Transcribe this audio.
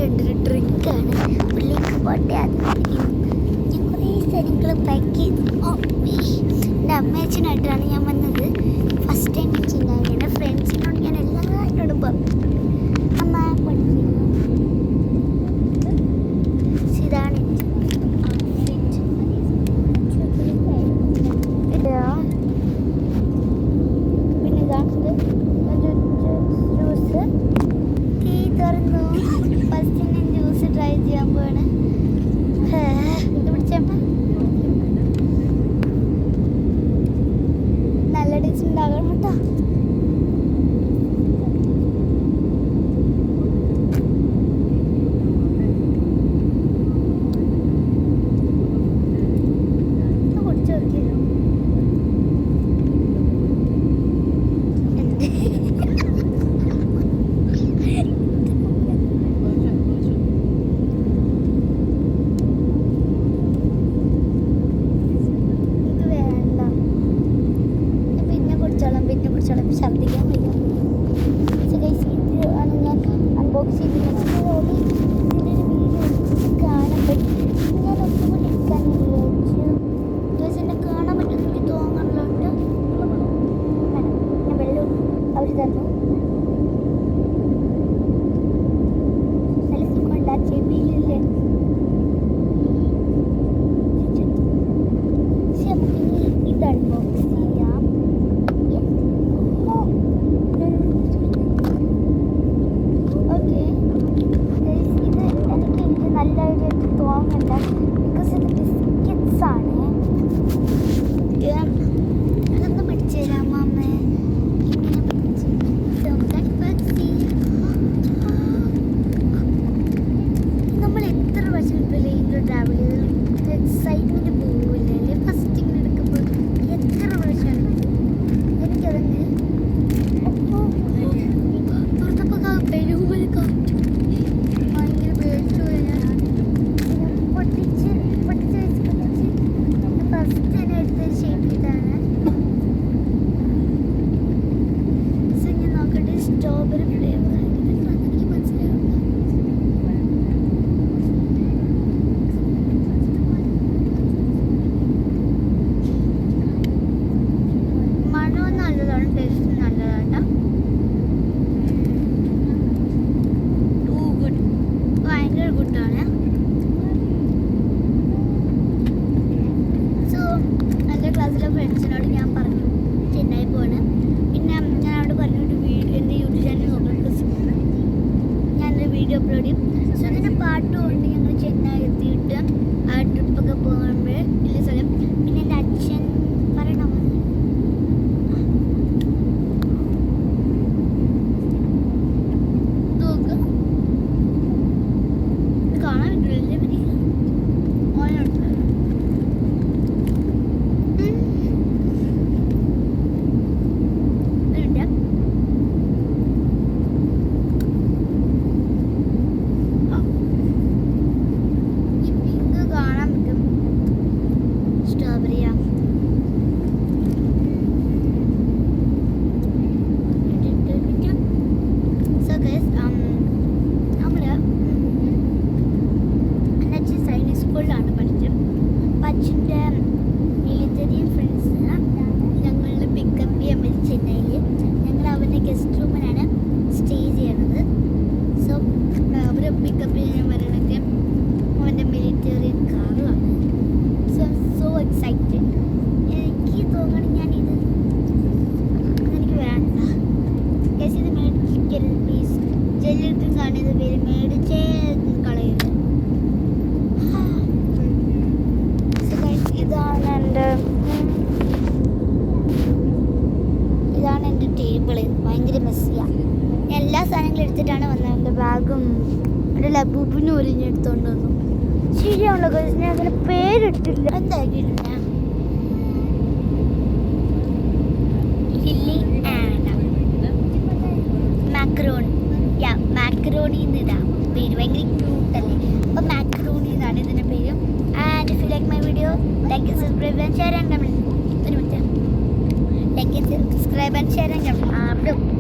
ഉണ്ട്, ഒരു ഡ്രിങ്കാണ്. പുള്ളിക്ക് പോട്ടെ. അത് ഞാൻ കുറേ സ്ഥലങ്ങൾ പാക്ക് ചെയ്തു. എൻ്റെ അമ്മയച്ഛനായിട്ടാണ് ഞാൻ വന്നത്. ഫസ്റ്റ് ടൈം വെച്ചിട്ടുണ്ടായി. എൻ്റെ ഫ്രണ്ട്സിനോട് ഞാൻ എല്ലാവരോടും പറഞ്ഞു അമ്മ പഠിക്കുന്നു. ഇതാണ് പിന്നെ ഇതാണ് ജ്യൂസ്. ടീ തുറന്നു. ഫസ്റ്റ് ഞാൻ ജ്യൂസ് ട്രൈ ചെയ്യാൻ പോവാണ്. ഇത് പിടിച്ചമ്മ നല്ല ടേസ്റ്റ് ഉണ്ടാകണം കേട്ടോ. കുടിച്ചു നോക്കിയോ? പിന്നെ കുടിച്ചോളം ഛർദ്ദിക്കാൻ വയ്യ. ആണ് ഞാൻ അൺബോക്സ് ചെയ്യുന്നത്. ഇതിൻ്റെ ഒരു വീഡിയോ കാണാൻ പറ്റും. ഞാൻ ഒന്നും എടുക്കാൻ വിചാരിച്ചു. എന്നെ കാണാൻ പറ്റുമെന്ന് എനിക്ക് തോന്നുന്നുള്ളതുകൊണ്ട് ഞാൻ വെള്ളം അവർ തന്നു. നല്ല സുഖം ഉണ്ടാക്കിയ മീനില്ലേ. നമുക്കിനി ഇത് അൺബോക്സ് ചെയ്യാം. നല്ലൊരു തോന്നല്ല, ബിക്കോസ് ഇത് ബിസ്ക്കറ്റ്സ് ആണ്. അതൊന്ന് പിടിച്ചു തരാമോ അമ്മ? ഇങ്ങനെ നമ്മൾ എത്ര വർഷം പ്ലെയിനിൽ ട്രാവൽ ചെയ്ത് എക്സൈറ്റ്മെന്റ് പോവില്ലേ ഫസ്റ്റ് ഇങ്ങനെ എടുക്കുമ്പോൾ? എത്ര വർഷമാണ് എനിക്കതങ്ങനെ തുറന്നപ്പോൾ പെരുമൽ കാറ്റ് ഭയങ്കര പേടിച്ചു പോയി. പൊട്ടിച്ച് ഫസ്റ്റ് തന്നെ എടുത്ത് ഷേപ്പ് ചെയ്താണ്. സോ ഞാൻ നോക്കട്ടെ. സ്ട്രോബെറി ഫ്ലേവർ എനിക്ക് മനസ്സിലാവുന്നു. മണവും നല്ലതാണ്, ടേസ്റ്റ് നല്ലതാണ്. ഗുഡ്, ഭയങ്കര ഗുഡാണ്. എൻ്റെ ക്ലാസ്സിലെ ഫ്രണ്ട്സിനോട് ഞാൻ പറഞ്ഞു ചെന്നൈ പോവാണ്. പിന്നെ ഞാൻ അവിടെ പറഞ്ഞിട്ട് എൻ്റെ യൂട്യൂബ് ചാനൽ നോക്കണം, ഞാനൊരു വീഡിയോ അപ്ലോഡ് ചെയ്യും. സോ അതിൻ്റെ പാട്ടും കൊണ്ട് ഞങ്ങൾ ചെന്നൈ എത്തിയിട്ട് ആ ട്രിപ്പൊക്കെ പോകുമ്പോൾ വലിയ സ്ഥലം. പിന്നെ എൻ്റെ അച്ഛൻ പറയണം നോക്ക് കാണാൻ പറ്റില്ല. സ്കൂളിലാണ് പഠിച്ചത്. അച്ഛൻ്റെ മിലിറ്ററി ഫ്രണ്ട്സ് ഞങ്ങൾ പിക്കപ്പ് ചെയ്യാൻ പറ്റി ചെന്നൈയിൽ. ഞങ്ങൾ അവൻ്റെ ഗസ്റ്റ് റൂമിലാണ് സ്റ്റേ ചെയ്യണത്. സോ അവർ പിക്കപ്പ് ചെയ്യാൻ വരണത് അവൻ്റെ മിലിറ്ററി കാറിലാണ്. So excited. എനിക്ക് തോന്നണം ഞാനിത് എനിക്ക് വേണ്ട. ഇത് മേടിക്കരുത് പ്ലീസ്. ജെല്ലിട്ട് കാണിയത് പേര് മേടിച്ചേ കളയരുത്. ഇതാണ് എൻ്റെ ടേബിള്. ഭയങ്കര മെസ്സിയാണ്. എല്ലാ സാധനങ്ങളും എടുത്തിട്ടാണ് വന്നത്. എൻ്റെ ബാഗും എൻ്റെ ലബൂബിനും ഒരിഞ്ഞെടുത്തോണ്ട് വന്നു. ശരിയാണല്ലോ ഗൈസ്, ഞാൻ അങ്ങനെ പേരിട്ടില്ല. എന്തായാലും ലില്ലി ആൻഡ് മാക്രോണി എന്നിടാം പേര്. ഭയങ്കര ക്യൂട്ടല്ലേ. അപ്പോൾ മാക്രോണി എന്നാണ് ഇതിൻ്റെ പേര്. And if you like my video, like and subscribe and share and comment. ഒരു minute. Like and subscribe and share and comment.